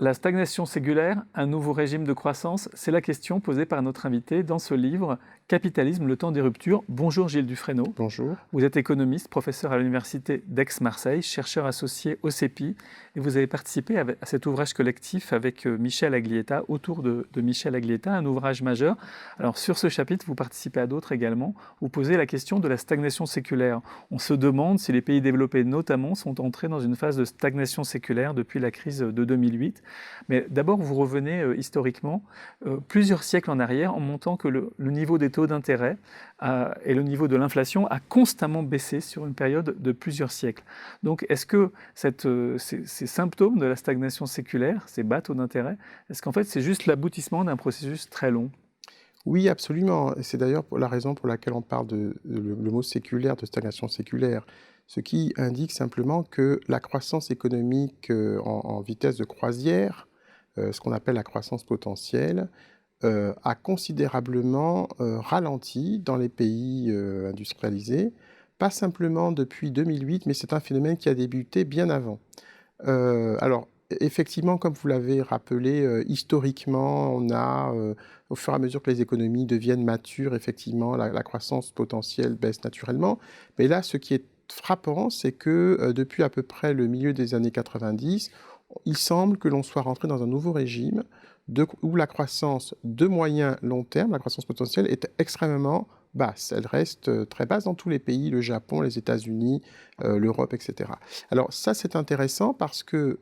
la stagnation séculaire, un nouveau régime de croissance, c'est la question posée par notre invité dans ce livre « Capitalisme, le temps des ruptures ». Bonjour Gilles Dufresneau. Bonjour. Vous êtes économiste, professeur à l'université d'Aix-Marseille, chercheur associé au CEPI, et vous avez participé à cet ouvrage collectif avec Michel Aglietta, autour de Michel Aglietta, un ouvrage majeur. Alors sur ce chapitre, vous participez à d'autres également. Vous posez la question de la stagnation séculaire. On se demande si les pays développés notamment sont entrés dans une phase de stagnation séculaire depuis la crise de 2008. Mais d'abord, vous revenez historiquement plusieurs siècles en arrière en montrant que le niveau des taux d'intérêt et le niveau de l'inflation a constamment baissé sur une période de plusieurs siècles. Donc, est-ce que ces symptômes de la stagnation séculaire, ces bas taux d'intérêt, est-ce qu'en fait c'est juste l'aboutissement d'un processus très long ? Oui, absolument. C'est d'ailleurs la raison pour laquelle on parle le mot séculaire, de stagnation séculaire, ce qui indique simplement que la croissance économique en vitesse de croisière, ce qu'on appelle la croissance potentielle, a considérablement ralenti dans les pays industrialisés, pas simplement depuis 2008, mais c'est un phénomène qui a débuté bien avant. Alors, effectivement, comme vous l'avez rappelé, historiquement, on a, au fur et à mesure que les économies deviennent matures, effectivement, la croissance potentielle baisse naturellement. Mais là, ce qui est frappant, c'est que depuis à peu près le milieu des années 90, il semble que l'on soit rentré dans un nouveau régime où la croissance de moyen long terme, la croissance potentielle, est extrêmement basse. Elle reste très basse dans tous les pays, le Japon, les États-Unis, l'Europe, etc. Alors ça, c'est intéressant parce que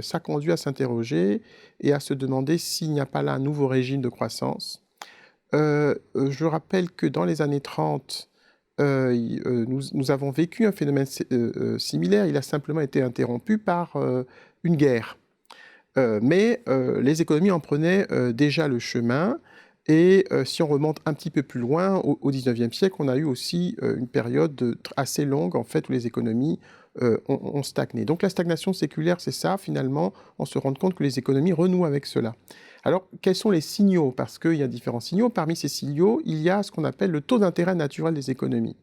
ça conduit à s'interroger et à se demander s'il n'y a pas là un nouveau régime de croissance. Je rappelle que dans les années 30, nous avons vécu un phénomène similaire. Il a simplement été interrompu par une guerre. Mais les économies en prenaient déjà le chemin. Et si on remonte un petit peu plus loin, au XIXe siècle, on a eu aussi une période assez longue, en fait, où les économies ont stagné. Donc la stagnation séculaire, c'est ça, finalement, on se rend compte que les économies renouent avec cela. Alors, quels sont les signaux ? Parce qu'il y a différents signaux. Parmi ces signaux, il y a ce qu'on appelle le taux d'intérêt naturel des économies.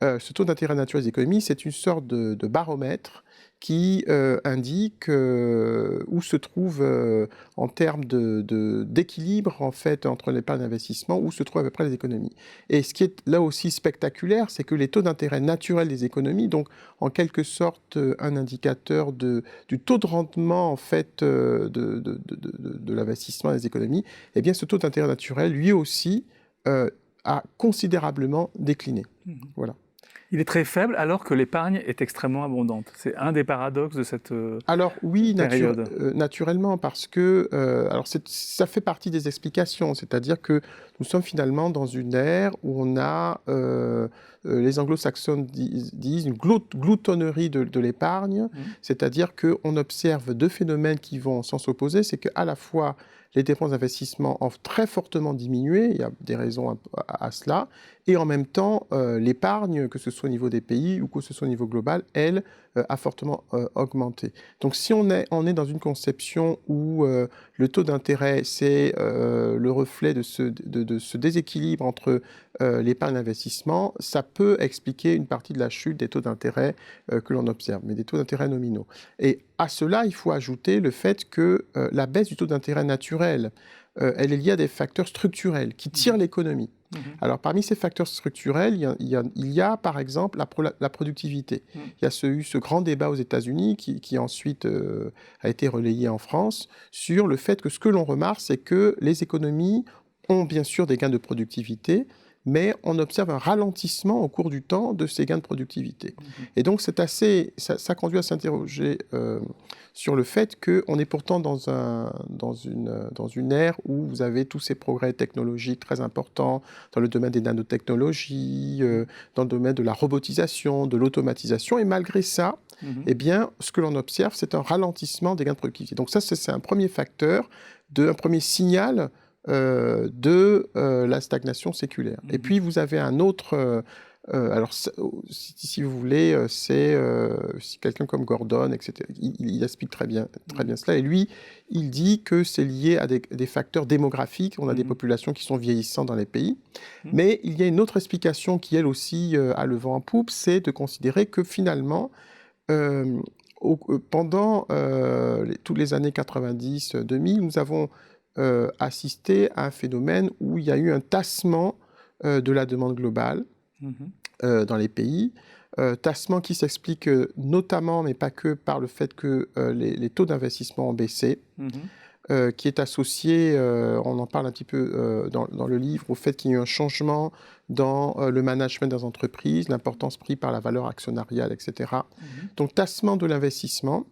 Ce taux d'intérêt naturel des économies, c'est une sorte de baromètre qui indique où se trouve, en termes d'équilibre en fait, entre l'épargne et l'investissement, où se trouvent à peu près les économies. Et ce qui est là aussi spectaculaire, c'est que les taux d'intérêt naturels des économies, donc en quelque sorte un indicateur du taux de rendement en fait, de l'investissement des économies, eh bien ce taux d'intérêt naturel, lui aussi, a considérablement décliné. Voilà. Il est très faible alors que l'épargne est extrêmement abondante. C'est un des paradoxes de cette alors oui, période. naturellement, parce que alors ça fait partie des explications, c'est-à-dire que nous sommes finalement dans une ère où on a, les anglo-saxons disent une gloutonnerie de l'épargne, c'est-à-dire qu'on observe deux phénomènes qui vont en sens opposé, c'est qu'à la fois les dépenses d'investissement ont très fortement diminué, il y a des raisons à cela, et en même temps, l'épargne, que ce soit au niveau des pays ou que ce soit au niveau global, elle, a fortement augmenté. Donc si on est dans une conception où le taux d'intérêt, c'est le reflet de ce déséquilibre entre l'épargne et l'investissement, ça peut expliquer une partie de la chute des taux d'intérêt que l'on observe, mais des taux d'intérêt nominaux. Et à cela, il faut ajouter le fait que la baisse du taux d'intérêt naturel, elle est liée à des facteurs structurels qui tirent l'économie. Alors, parmi ces facteurs structurels, il y a par exemple la productivité. Il y a eu ce grand débat aux États-Unis qui ensuite a été relayé en France sur le fait que ce que l'on remarque, c'est que les économies ont bien sûr des gains de productivité, mais on observe un ralentissement au cours du temps de ces gains de productivité. Et donc, ça conduit à s'interroger sur le fait qu'on est pourtant dans une ère où vous avez tous ces progrès technologiques très importants dans le domaine des nanotechnologies, dans le domaine de la robotisation, de l'automatisation, et malgré ça, eh bien, ce que l'on observe, c'est un ralentissement des gains de productivité. Donc ça, c'est un premier facteur, un premier signal de la stagnation séculaire. Et puis, vous avez un autre... alors, si vous voulez, c'est quelqu'un comme Gordon, etc. Il explique très bien cela. Et lui, il dit que c'est lié à des facteurs démographiques. On a des populations qui sont vieillissantes dans les pays. Mais il y a une autre explication qui, elle aussi, a le vent en poupe, c'est de considérer que finalement, pendant toutes les années 90-2000, nous avons assisté à un phénomène où il y a eu un tassement de la demande globale dans les pays. Tassement qui s'explique notamment, mais pas que, par le fait que les taux d'investissement ont baissé, qui est associé, on en parle un petit peu dans le livre, au fait qu'il y a eu un changement dans le management des entreprises, l'importance prise par la valeur actionnariale, etc. Donc, tassement de l'investissement.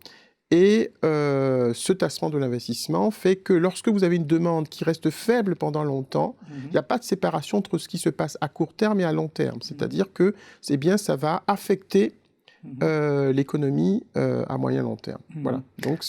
Et ce tassement de l'investissement fait que lorsque vous avez une demande qui reste faible pendant longtemps, il n'y a pas de séparation entre ce qui se passe à court terme et à long terme. C'est-à-dire que ça va affecter l'économie à moyen long terme. Voilà. Donc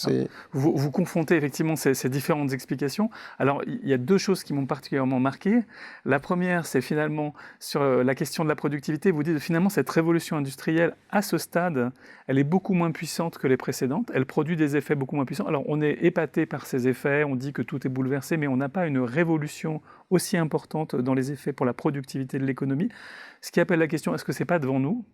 vous confrontez effectivement ces différentes explications. Alors, il y a deux choses qui m'ont particulièrement marqué. La première, c'est finalement sur la question de la productivité. Vous dites finalement cette révolution industrielle, à ce stade, elle est beaucoup moins puissante que les précédentes. Elle produit des effets beaucoup moins puissants. Alors, on est épaté par ces effets. On dit que tout est bouleversé, mais on n'a pas une révolution aussi importante dans les effets pour la productivité de l'économie. Ce qui appelle la question, est-ce que ce n'est pas devant nous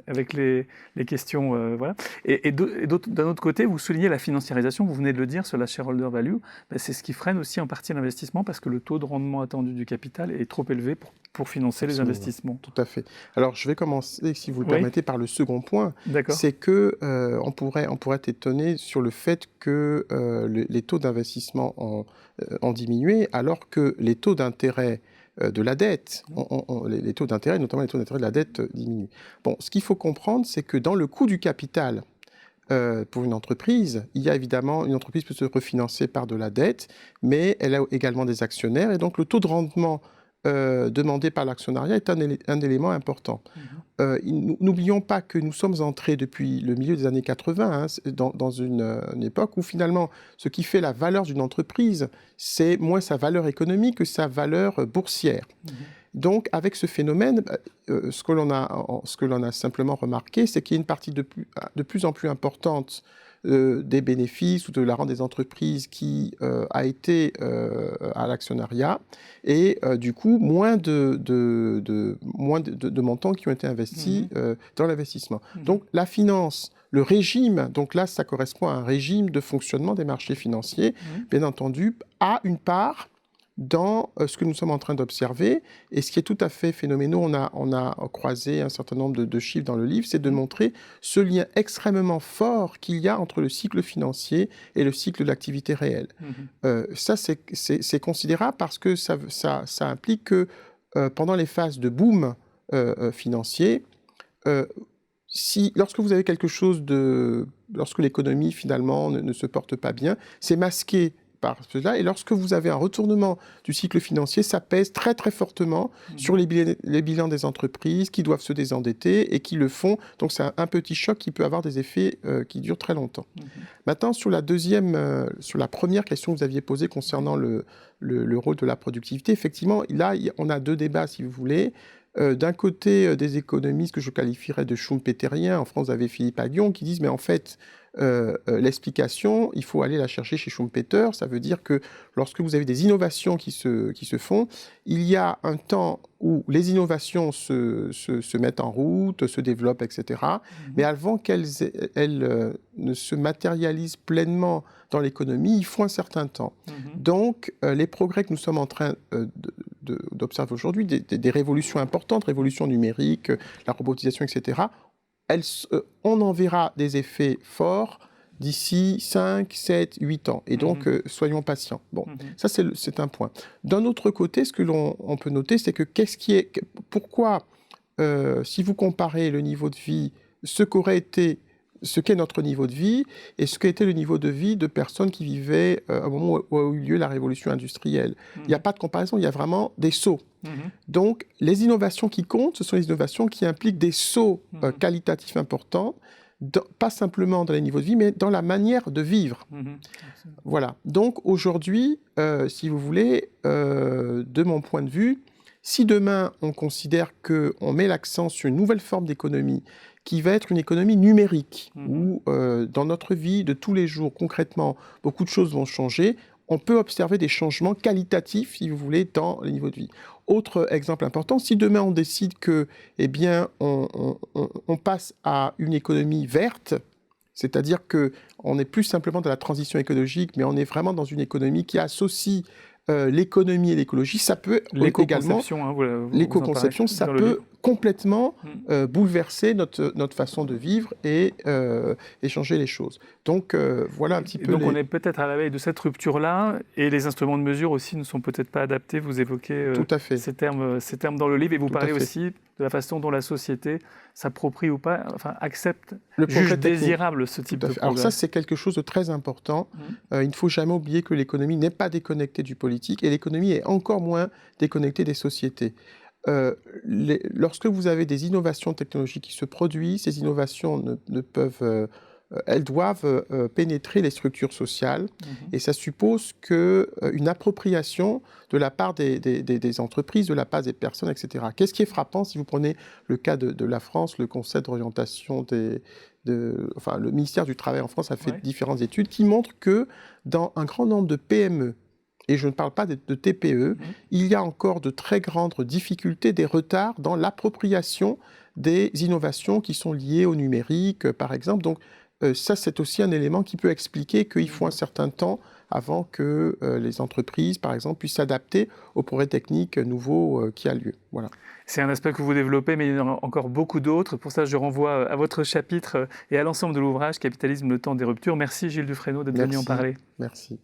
avec les questions, voilà. Et d'un autre côté, vous soulignez la financiarisation, vous venez de le dire sur la shareholder value, c'est ce qui freine aussi en partie l'investissement parce que le taux de rendement attendu du capital est trop élevé pour financer les investissements. Tout à fait. Alors, je vais commencer, si vous le permettez, par le second point. C'est que on pourrait être étonné sur le fait que les taux d'investissement ont diminué alors que les taux d'intérêt de la dette, les taux d'intérêt, notamment les taux d'intérêt de la dette diminuent. Bon, ce qu'il faut comprendre, c'est que dans le coût du capital pour une entreprise, il y a évidemment, une entreprise peut se refinancer par de la dette, mais elle a également des actionnaires, et donc le taux de rendement demandé par l'actionnariat est un élément important. N'oublions pas que nous sommes entrés depuis le milieu des années 80 dans une époque où finalement ce qui fait la valeur d'une entreprise, c'est moins sa valeur économique que sa valeur boursière. Donc avec ce phénomène, ce que l'on a simplement remarqué, c'est qu'il y a une partie de plus en plus importante des bénéfices ou de la rente des entreprises qui a été à l'actionnariat et du coup moins de montants qui ont été investis dans l'investissement. Donc la finance, le régime, donc là ça correspond à un régime de fonctionnement des marchés financiers, bien entendu, a une part dans ce que nous sommes en train d'observer. Et ce qui est tout à fait phénoménal, on a croisé un certain nombre de chiffres dans le livre, c'est de montrer ce lien extrêmement fort qu'il y a entre le cycle financier et le cycle de l'activité réelle. Ça, c'est considérable parce que ça implique que pendant les phases de boom financier, lorsque vous avez quelque chose lorsque l'économie finalement ne se porte pas bien, c'est masqué par cela. Et lorsque vous avez un retournement du cycle financier, ça pèse très très fortement sur les bilans des entreprises qui doivent se désendetter et qui le font. Donc c'est un petit choc qui peut avoir des effets qui durent très longtemps. Maintenant, sur la première question que vous aviez posée concernant le rôle de la productivité, effectivement, là, on a deux débats, si vous voulez. D'un côté, des économistes que je qualifierais de schumpeteriens, en France, vous avez Philippe Aghion, qui disent, mais en fait, l'explication, il faut aller la chercher chez Schumpeter. Ça veut dire que lorsque vous avez des innovations qui se font, il y a un temps où les innovations se mettent en route, se développent, etc. Mais avant qu'elles ne se matérialisent pleinement dans l'économie, il faut un certain temps. Donc, les progrès que nous sommes en train d'observer aujourd'hui, des révolutions importantes, révolutions numériques, la robotisation, etc., on en verra des effets forts d'ici 5, 7, 8 ans. Et donc, soyons patients. Bon, ça, c'est un point. D'un autre côté, ce que l'on peut noter, c'est que pourquoi, si vous comparez le niveau de vie, ce qu'est notre niveau de vie et ce qu'a été le niveau de vie de personnes qui vivaient au moment où a eu lieu la révolution industrielle. Il n'y a pas de comparaison, il y a vraiment des sauts. Donc, les innovations qui comptent, ce sont les innovations qui impliquent des sauts qualitatifs importants, pas simplement dans les niveaux de vie, mais dans la manière de vivre. Voilà. Donc, aujourd'hui, si vous voulez, de mon point de vue, si demain, on considère qu'on met l'accent sur une nouvelle forme d'économie qui va être une économie numérique, où dans notre vie de tous les jours, concrètement, beaucoup de choses vont changer, on peut observer des changements qualitatifs, si vous voulez, dans les niveaux de vie. Autre exemple important, si demain on décide que, eh bien, on passe à une économie verte, C'est-à-dire qu'on n'est plus simplement dans la transition écologique, mais on est vraiment dans une économie qui associe l'économie et l'écologie. Ça peut également, l'éco-conception, ça peut complètement bouleverser notre façon de vivre et changer les choses. Donc voilà un petit peu. Donc on est peut-être à la veille de cette rupture-là, et les instruments de mesure aussi ne sont peut-être pas adaptés. Vous évoquez tout à fait. ces termes dans le livre, et vous parlez aussi de la façon dont la société s'approprie ou pas, enfin accepte, juge désirable ce type de progrès. Alors ça, c'est quelque chose de très important. Il ne faut jamais oublier que l'économie n'est pas déconnectée du politique, et l'économie est encore moins déconnectée des sociétés. Lorsque vous avez des innovations technologiques qui se produisent, ces innovations elles doivent pénétrer les structures sociales, et ça suppose une appropriation de la part des entreprises, de la part des personnes, etc. Qu'est-ce qui est frappant, si vous prenez le cas de la France, le Conseil d'orientation le ministère du Travail en France a fait différentes études qui montrent que dans un grand nombre de PME, et je ne parle pas de TPE, il y a encore de très grandes difficultés, des retards dans l'appropriation des innovations qui sont liées au numérique, par exemple. Donc ça, c'est aussi un élément qui peut expliquer qu'il faut un certain temps avant que les entreprises, par exemple, puissent s'adapter au progrès technique nouveau qui a lieu. Voilà. C'est un aspect que vous développez, mais il y en a encore beaucoup d'autres. Pour ça, je renvoie à votre chapitre et à l'ensemble de l'ouvrage « Capitalisme, le temps des ruptures ». Merci Gilles Dufresneau d'être venu en parler. Merci.